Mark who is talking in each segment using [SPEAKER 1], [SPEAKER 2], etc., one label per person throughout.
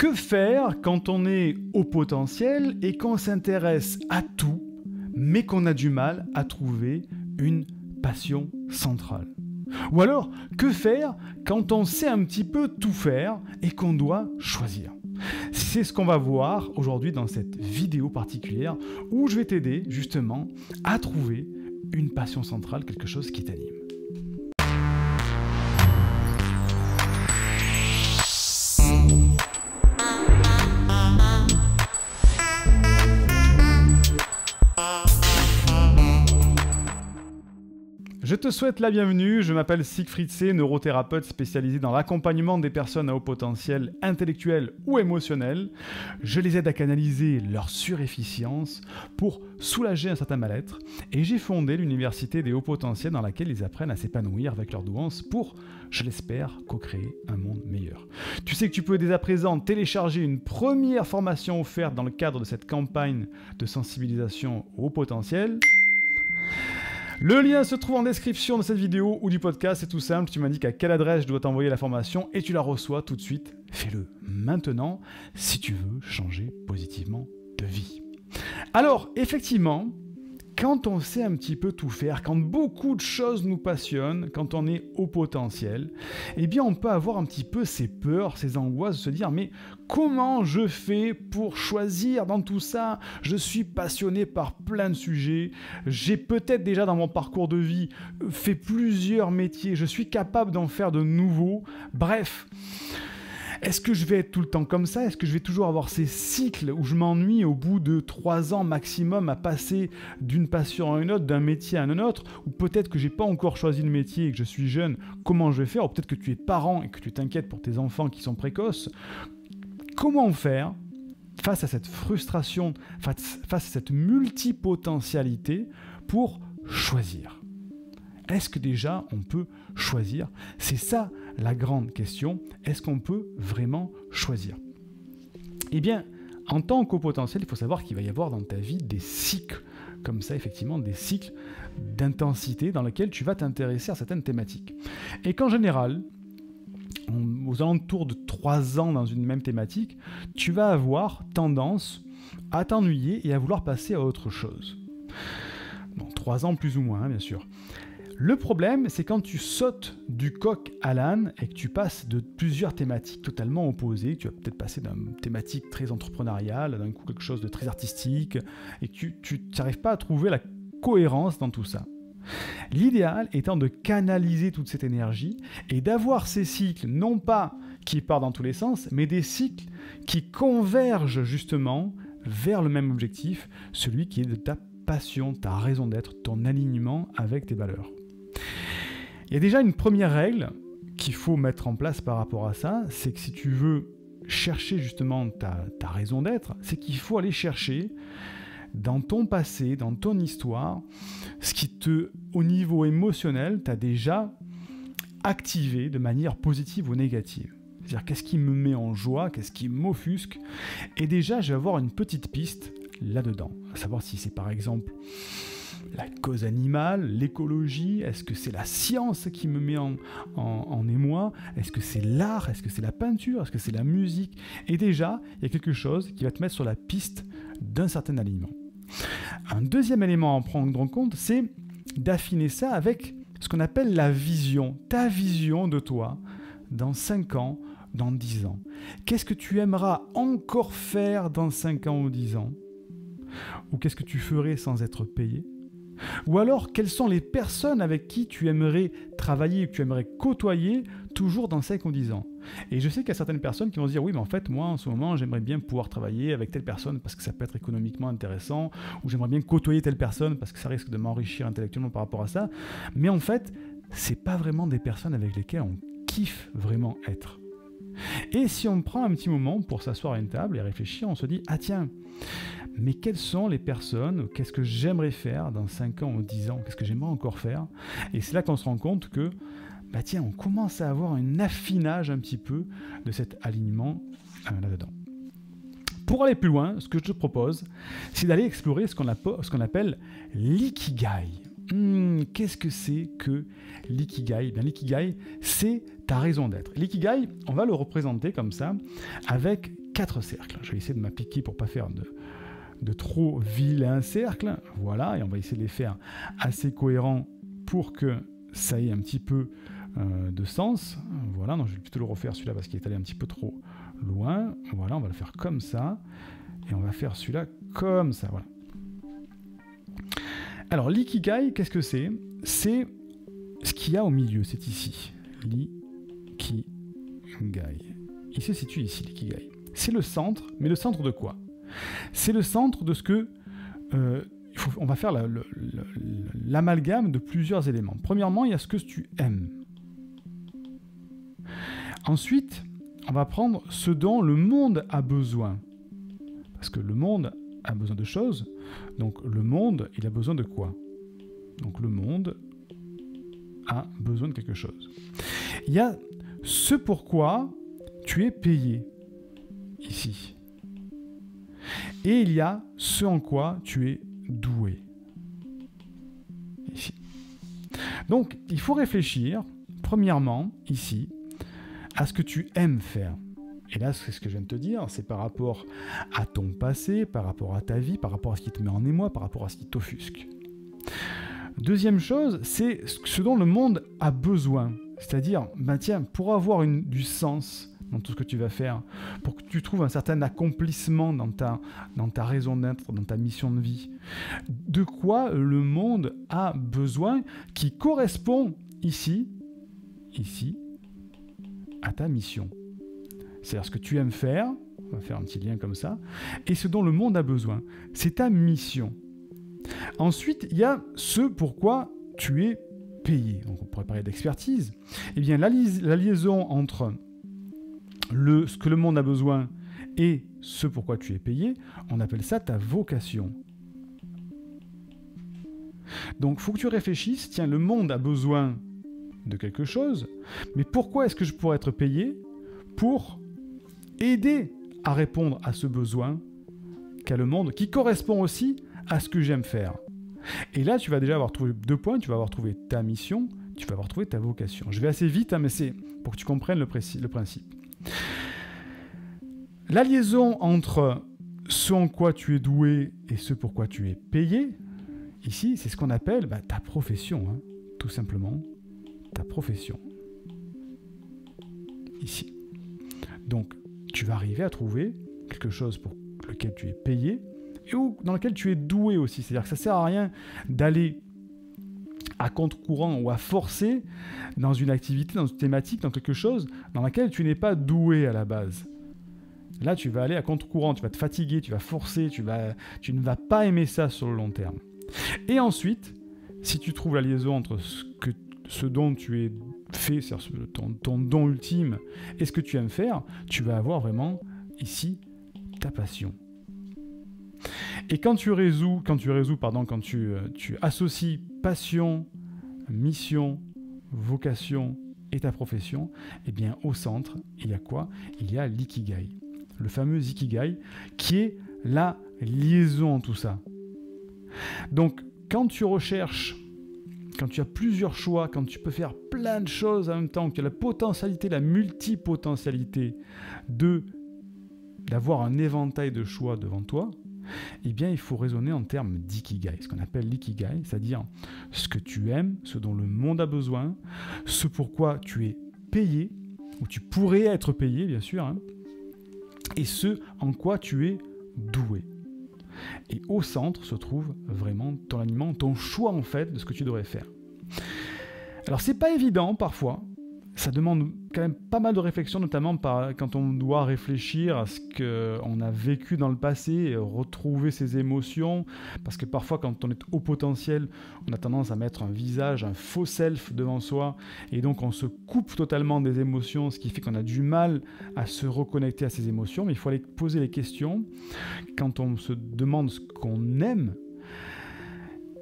[SPEAKER 1] Que faire quand on est au potentiel et qu'on s'intéresse à tout, mais qu'on a du mal à trouver une passion centrale? Ou alors, que faire quand on sait un petit peu tout faire et qu'on doit choisir? C'est ce qu'on va voir aujourd'hui dans cette vidéo particulière où je vais t'aider justement à trouver une passion centrale, quelque chose qui t'anime. Je te souhaite la bienvenue, je m'appelle Siegfried C, neurothérapeute spécialisé dans l'accompagnement des personnes à haut potentiel intellectuel ou émotionnel. Je les aide à canaliser leur surefficience pour soulager un certain mal-être et j'ai fondé l'université des hauts potentiels dans laquelle ils apprennent à s'épanouir avec leur douance pour, je l'espère, co-créer un monde meilleur. Tu sais que tu peux dès à présent télécharger une première formation offerte dans le cadre de cette campagne de sensibilisation au haut potentiel. Le lien se trouve en description de cette vidéo ou du podcast, c'est tout simple, tu m'indiques à quelle adresse je dois t'envoyer la formation et tu la reçois tout de suite. Fais-le maintenant si tu veux changer positivement de vie. Alors, effectivement, quand on sait un petit peu tout faire, quand beaucoup de choses nous passionnent, quand on est au potentiel, eh bien on peut avoir un petit peu ces peurs, ces angoisses, de se dire mais comment je fais pour choisir dans tout ça? Je suis passionné par plein de sujets, j'ai peut-être déjà dans mon parcours de vie fait plusieurs métiers, je suis capable d'en faire de nouveaux, bref. Est-ce que je vais être tout le temps comme ça? Est-ce que je vais toujours avoir ces cycles où je m'ennuie au bout de 3 ans maximum à passer d'une passion à une autre, d'un métier à un autre? Ou peut-être que je n'ai pas encore choisi le métier et que je suis jeune, comment je vais faire? Ou peut-être que tu es parent et que tu t'inquiètes pour tes enfants qui sont précoces. Comment faire face à cette frustration, face à cette multipotentialité pour choisir? Est-ce que déjà on peut choisir? C'est ça la grande question. Est-ce qu'on peut vraiment choisir? Eh bien, en tant qu'au potentiel, il faut savoir qu'il va y avoir dans ta vie des cycles, comme ça effectivement, des cycles d'intensité dans lesquels tu vas t'intéresser à certaines thématiques. Et qu'en général, aux alentours de 3 ans dans une même thématique, tu vas avoir tendance à t'ennuyer et à vouloir passer à autre chose. Bon, 3 ans plus ou moins, bien sûr. Le problème, c'est quand tu sautes du coq à l'âne et que tu passes de plusieurs thématiques totalement opposées. Tu vas peut-être passer d'une thématique très entrepreneuriale, d'un coup quelque chose de très artistique, et que tu n'arrives pas à trouver la cohérence dans tout ça. L'idéal étant de canaliser toute cette énergie et d'avoir ces cycles, non pas qui partent dans tous les sens, mais des cycles qui convergent justement vers le même objectif, celui qui est de ta passion, ta raison d'être, ton alignement avec tes valeurs. Il y a déjà une première règle qu'il faut mettre en place par rapport à ça, c'est que si tu veux chercher justement ta raison d'être, c'est qu'il faut aller chercher dans ton passé, dans ton histoire, ce qui au niveau émotionnel, t'a déjà activé de manière positive ou négative. C'est-à-dire qu'est-ce qui me met en joie, qu'est-ce qui m'offusque, et déjà je vais avoir une petite piste là-dedans, à savoir si c'est par exemple la cause animale, l'écologie, est-ce que c'est la science qui me met en émoi, est-ce que c'est l'art, est-ce que c'est la peinture, est-ce que c'est la musique? Et déjà, il y a quelque chose qui va te mettre sur la piste d'un certain alignement. Un deuxième élément à prendre en compte, c'est d'affiner ça avec ce qu'on appelle la vision, ta vision de toi dans 5 ans, dans 10 ans. Qu'est-ce que tu aimeras encore faire dans 5 ans ou 10 ans? Ou qu'est-ce que tu ferais sans être payé? Ou alors, quelles sont les personnes avec qui tu aimerais travailler, que tu aimerais côtoyer toujours dans 5 ou 10 ans? Et je sais qu'il y a certaines personnes qui vont se dire « Oui, mais en fait, moi, en ce moment, j'aimerais bien pouvoir travailler avec telle personne parce que ça peut être économiquement intéressant, ou j'aimerais bien côtoyer telle personne parce que ça risque de m'enrichir intellectuellement par rapport à ça. » Mais en fait, c'est pas vraiment des personnes avec lesquelles on kiffe vraiment être. Et si on prend un petit moment pour s'asseoir à une table et réfléchir, on se dit « Ah tiens, mais quelles sont les personnes, qu'est-ce que j'aimerais faire dans 5 ans ou 10 ans, qu'est-ce que j'aimerais encore faire ?» Et c'est là qu'on se rend compte que, bah tiens, on commence à avoir un affinage un petit peu de cet alignement là-dedans. Pour aller plus loin, ce que je te propose, c'est d'aller explorer ce qu'on appelle l'ikigai. Qu'est-ce que c'est que l'ikigai? Bien, l'ikigai, c'est ta raison d'être. L'ikigai, on va le représenter comme ça, avec 4 cercles. Je vais essayer de m'appliquer pour ne pas faire de trop vilains cercles. Voilà, et on va essayer de les faire assez cohérents pour que ça ait un petit peu de sens. Voilà, donc je vais plutôt le refaire celui-là parce qu'il est allé un petit peu trop loin. Voilà, on va le faire comme ça. Et on va faire celui-là comme ça. Voilà. Alors, l'ikigai, qu'est-ce que c'est? C'est ce qu'il y a au milieu, c'est ici. L'ikigai. Il se situe ici, l'ikigai. C'est le centre, mais le centre de quoi? C'est le centre de ce que... on va faire l'amalgame de plusieurs éléments. Premièrement, il y a ce que tu aimes. Ensuite, on va prendre ce dont le monde a besoin. Parce que le monde a besoin de choses. Donc le monde, il a besoin de quoi? Donc le monde a besoin de quelque chose. Il y a ce pourquoi tu es payé, ici. Et il y a ce en quoi tu es doué, ici. Donc, il faut réfléchir, premièrement, ici, à ce que tu aimes faire. Et là, c'est ce que je viens de te dire, c'est par rapport à ton passé, par rapport à ta vie, par rapport à ce qui te met en émoi, par rapport à ce qui t'offusque. Deuxième chose, c'est ce dont le monde a besoin. C'est-à-dire, tiens, pour avoir du sens dans tout ce que tu vas faire, pour que tu trouves un certain accomplissement dans ta raison d'être, dans ta mission de vie, de quoi le monde a besoin qui correspond ici, à ta mission. C'est-à-dire ce que tu aimes faire, on va faire un petit lien comme ça, et ce dont le monde a besoin. C'est ta mission. Ensuite, il y a ce pourquoi tu es payé. Donc on pourrait parler d'expertise. Eh bien, la liaison entre ce que le monde a besoin et ce pourquoi tu es payé, on appelle ça ta vocation. Donc, il faut que tu réfléchisses, tiens, le monde a besoin de quelque chose, mais pourquoi est-ce que je pourrais être payé? Pour aider à répondre à ce besoin qu'a le monde, qui correspond aussi à ce que j'aime faire. Et là, tu vas déjà avoir trouvé 2 points, tu vas avoir trouvé ta mission, tu vas avoir trouvé ta vocation. Je vais assez vite, mais c'est pour que tu comprennes le principe. La liaison entre ce en quoi tu es doué et ce pourquoi tu es payé, ici, c'est ce qu'on appelle ta profession, hein, tout simplement, ta profession. Ici. Donc, tu vas arriver à trouver quelque chose pour lequel tu es payé et dans lequel tu es doué aussi. C'est-à-dire que ça ne sert à rien d'aller à contre-courant ou à forcer dans une activité, dans une thématique, dans quelque chose dans laquelle tu n'es pas doué à la base. Là, tu vas aller à contre-courant, tu vas te fatiguer, tu vas forcer, tu ne vas pas aimer ça sur le long terme. Et ensuite, si tu trouves la liaison entre ce dont tu es fait, c'est-à-dire ton don ultime, et ce que tu aimes faire, tu vas avoir vraiment ici ta passion. Et quand tu associes passion, mission, vocation et ta profession, eh bien au centre, il y a quoi? Il y a l'ikigai. Le fameux ikigai, qui est la liaison en tout ça. Donc, quand tu recherches, quand tu as plusieurs choix, quand tu peux faire plein de choses en même temps, que tu as la potentialité, la multipotentialité d'avoir un éventail de choix devant toi, eh bien, il faut raisonner en termes d'ikigai, ce qu'on appelle l'ikigai, c'est-à-dire ce que tu aimes, ce dont le monde a besoin, ce pourquoi tu es payé, ou tu pourrais être payé, bien sûr, hein, et ce en quoi tu es doué. Et au centre se trouve vraiment ton alignement, ton choix en fait de ce que tu devrais faire. Alors c'est pas évident parfois, ça demande quand même pas mal de réflexion, notamment quand on doit réfléchir à ce qu'on a vécu dans le passé, et retrouver ses émotions, parce que parfois quand on est au potentiel, on a tendance à mettre un visage, un faux self devant soi, et donc on se coupe totalement des émotions, ce qui fait qu'on a du mal à se reconnecter à ses émotions, mais il faut aller poser les questions quand on se demande ce qu'on aime,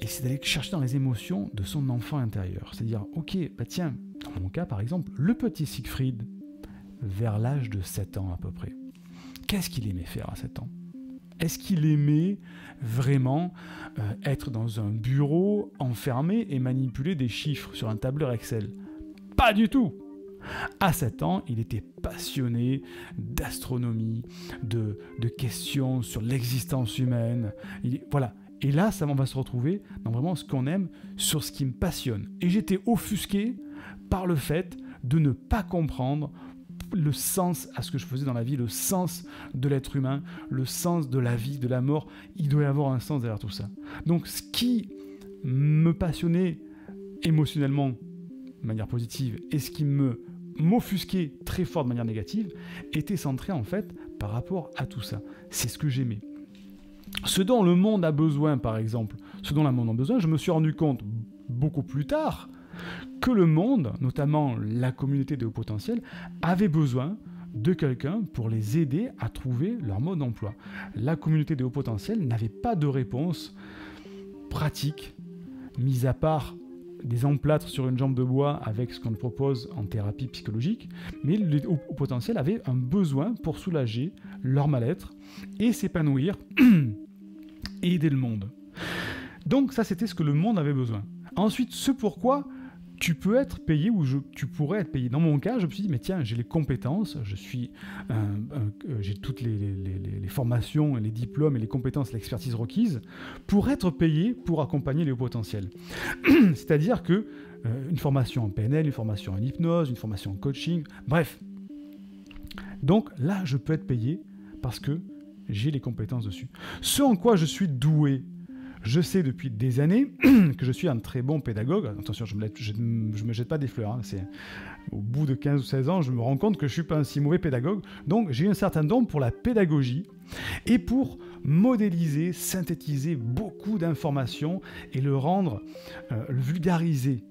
[SPEAKER 1] et c'est d'aller chercher dans les émotions de son enfant intérieur. C'est-à-dire, ok, tiens, dans mon cas par exemple, le petit Siegfried, vers l'âge de 7 ans à peu près, qu'est-ce qu'il aimait faire à 7 ans? Est-ce qu'il aimait vraiment être dans un bureau enfermé et manipuler des chiffres sur un tableur Excel? Pas du tout. À 7 ans, il était passionné d'astronomie, de questions sur l'existence humaine. Voilà. Et là, on va se retrouver dans vraiment ce qu'on aime, sur ce qui me passionne. Et j'étais offusqué par le fait de ne pas comprendre le sens à ce que je faisais dans la vie, le sens de l'être humain, le sens de la vie, de la mort. Il doit y avoir un sens derrière tout ça. Donc, ce qui me passionnait émotionnellement de manière positive et ce qui m'offusquait très fort de manière négative était centré en fait par rapport à tout ça. C'est ce que j'aimais. Ce dont le monde a besoin, par exemple, ce dont le monde a besoin, je me suis rendu compte beaucoup plus tard que le monde, notamment la communauté des hauts potentiels, avait besoin de quelqu'un pour les aider à trouver leur mode d'emploi. La communauté des hauts potentiels n'avait pas de réponse pratique, mis à part des emplâtres sur une jambe de bois avec ce qu'on propose en thérapie psychologique, mais les hauts potentiels avaient un besoin pour soulager leur mal-être et s'épanouir et aider le monde. Donc ça, c'était ce que le monde avait besoin. Ensuite, ce pourquoi tu peux être payé ou tu pourrais être payé. Dans mon cas, je me suis dit, mais tiens, j'ai les compétences, j'ai toutes les formations, les diplômes et les compétences, l'expertise requise pour être payé pour accompagner les hauts potentiels. C'est-à-dire que une formation en PNL, une formation en hypnose, une formation en coaching, bref. Donc là, je peux être payé parce que j'ai les compétences dessus. Ce en quoi je suis doué. Je sais depuis des années que je suis un très bon pédagogue. Attention, je me jette pas des fleurs. Hein. Au bout de 15 ou 16 ans, je me rends compte que je ne suis pas un si mauvais pédagogue. Donc, j'ai un certain don pour la pédagogie et pour modéliser, synthétiser beaucoup d'informations et le vulgariser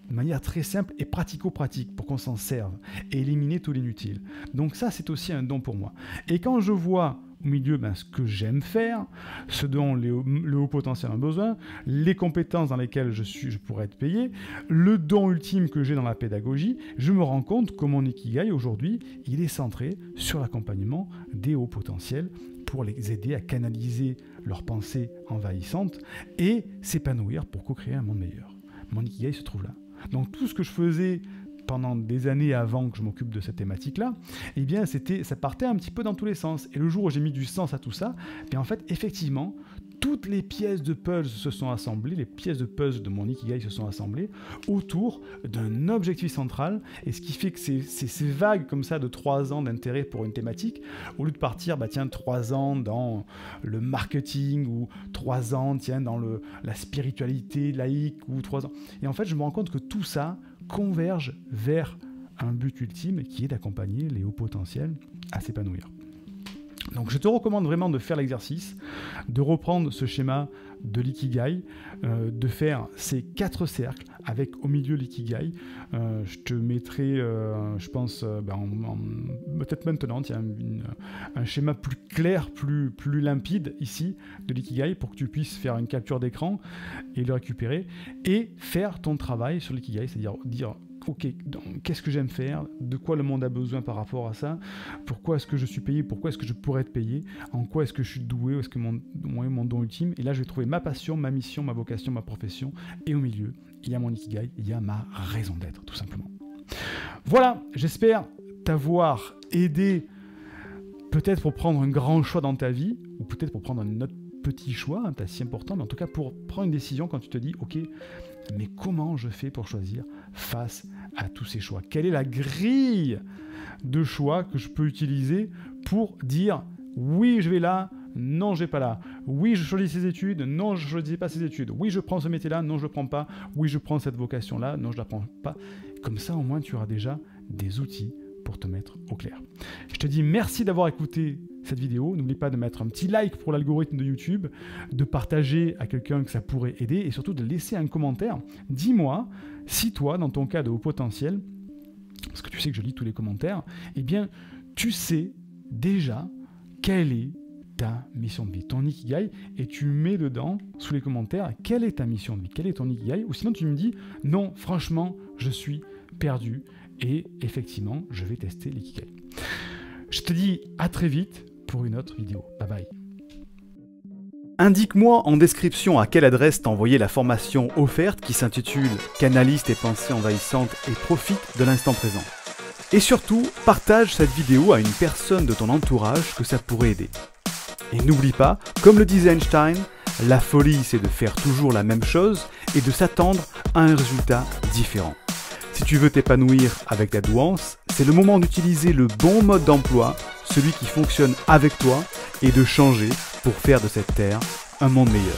[SPEAKER 1] de manière très simple et pratico-pratique pour qu'on s'en serve et éliminer tout l'inutile. Donc ça, c'est aussi un don pour moi. Et quand je vois au milieu ce que j'aime faire, ce dont le haut potentiel a besoin, les compétences dans lesquelles je pourrais être payé, le don ultime que j'ai dans la pédagogie, je me rends compte que mon Ikigai aujourd'hui, il est centré sur l'accompagnement des hauts potentiels pour les aider à canaliser leurs pensées envahissantes et s'épanouir pour co-créer un monde meilleur. Mon Ikigai se trouve là. Donc tout ce que je faisais pendant des années avant que je m'occupe de cette thématique-là, eh bien, ça partait un petit peu dans tous les sens. Et le jour où j'ai mis du sens à tout ça, eh bien, en fait, effectivement, toutes les pièces de puzzle se sont assemblées, les pièces de puzzle de mon Ikigai se sont assemblées autour d'un objectif central. Et ce qui fait que ces vagues comme ça de 3 ans d'intérêt pour une thématique, au lieu de partir, 3 ans dans le marketing ou 3 ans, dans la spiritualité laïque ou 3 ans. Et en fait, je me rends compte que tout ça converge vers un but ultime qui est d'accompagner les hauts potentiels à s'épanouir. Donc je te recommande vraiment de faire l'exercice, de reprendre ce schéma de l'ikigai, de faire ces 4 cercles avec au milieu l'ikigai. Je te mettrai, je pense, peut-être maintenant, un schéma plus clair, plus limpide ici de l'ikigai pour que tu puisses faire une capture d'écran et le récupérer et faire ton travail sur l'ikigai, c'est-à-dire dire ok, qu'est-ce que j'aime faire, de quoi le monde a besoin par rapport à ça, pourquoi est-ce que je suis payé, pourquoi est-ce que je pourrais être payé, en quoi est-ce que je suis doué, où est-ce que mon don ultime, et là je vais trouver ma passion, ma mission, ma vocation, ma profession, et au milieu, il y a mon Ikigai, il y a ma raison d'être, tout simplement. Voilà, j'espère t'avoir aidé, peut-être pour prendre un grand choix dans ta vie, ou peut-être pour prendre un autre petit choix, pas si important, mais en tout cas pour prendre une décision quand tu te dis, ok, mais comment je fais pour choisir face à tous ces choix? Quelle est la grille de choix que je peux utiliser pour dire oui, je vais là, non, je vais pas là. Oui, je choisis ces études, non, je ne choisis pas ces études. Oui, je prends ce métier-là, non, je ne le prends pas. Oui, je prends cette vocation-là, non, je ne la prends pas. Comme ça, au moins, tu auras déjà des outils pour te mettre au clair. Je te dis merci d'avoir écouté cette vidéo. N'oublie pas de mettre un petit like pour l'algorithme de YouTube, de partager à quelqu'un que ça pourrait aider et surtout de laisser un commentaire. Dis-moi si toi, dans ton cas de haut potentiel, parce que tu sais que je lis tous les commentaires, eh bien, tu sais déjà quelle est ta mission de vie, ton Ikigai, et tu mets dedans, sous les commentaires, quelle est ta mission de vie, quel est ton Ikigai, ou sinon tu me dis, non, franchement, je suis perdu, et effectivement, je vais tester l'Ikigai. Je te dis à très vite pour une autre vidéo. Bye bye.
[SPEAKER 2] Indique-moi en description à quelle adresse t'envoyer la formation offerte qui s'intitule « Canalise tes pensées envahissantes et profite de l'instant présent ». Et surtout, partage cette vidéo à une personne de ton entourage que ça pourrait aider. Et n'oublie pas, comme le disait Einstein, la folie c'est de faire toujours la même chose et de s'attendre à un résultat différent. Si tu veux t'épanouir avec ta douance, c'est le moment d'utiliser le bon mode d'emploi, celui qui fonctionne avec toi, et de changer pour faire de cette terre un monde meilleur.